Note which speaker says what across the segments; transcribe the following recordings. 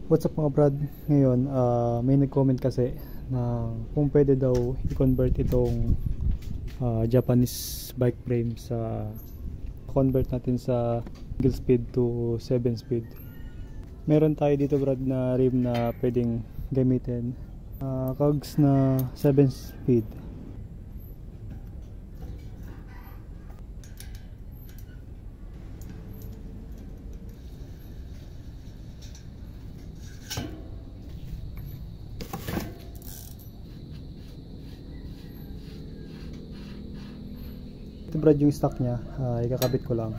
Speaker 1: What's up mga brad? Ngayon, may nag-comment kasi na kung pwede daw i-convert itong Japanese bike frame sa convert natin sa single speed to 7 speed. Meron tayo dito brad na rim na pwedeng gamitin. Cogs na 7 speed. Ito brad yung stock nya, ikakabit ko lang.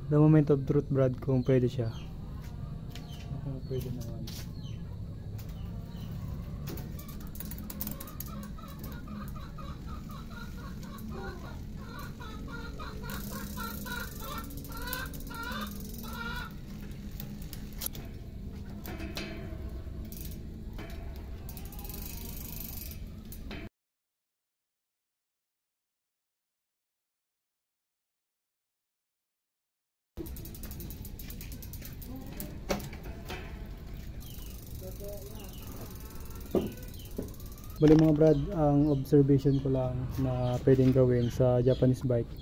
Speaker 1: The moment of truth brad, kung pwede siya. Kung pwede naman. Bali mga brad, ang observation ko lang na pwedeng gawin sa Japanese bike,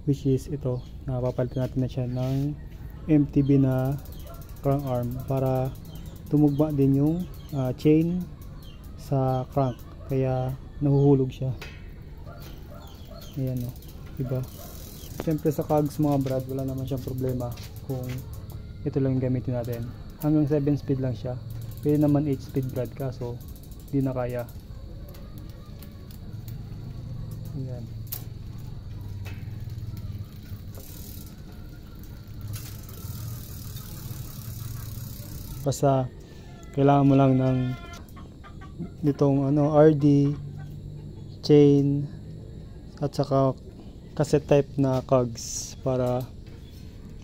Speaker 1: which is ito, napapalitan natin na siya ng MTB na crank arm para tumugma din yung chain sa crank, kaya nahuhulog siya. Ayan o, diba? Siyempre sa cogs mga brad, wala naman siyang problema kung ito lang yung gamitin natin. Hanggang 7 speed lang siya. Pwede naman 8 speed brad, kaso di na kaya. Ayan. Basta kailangan mo lang ng nitong RD chain at saka cassette type na cogs para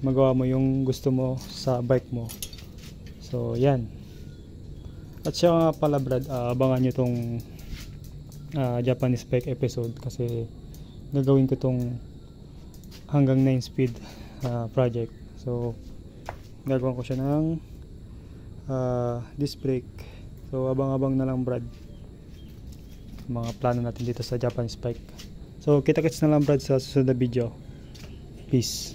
Speaker 1: magawa mo yung gusto mo sa bike mo. So yan. At siya nga pala brad, abangan nyo tong Japanese bike episode kasi gagawin ko tong hanggang 9 speed project. So gagawin ko siya ng disc brake. So abang-abang na lang brad mga plano natin dito sa Japanese bike. So kita-kits na lang brad sa susunod na video. Peace.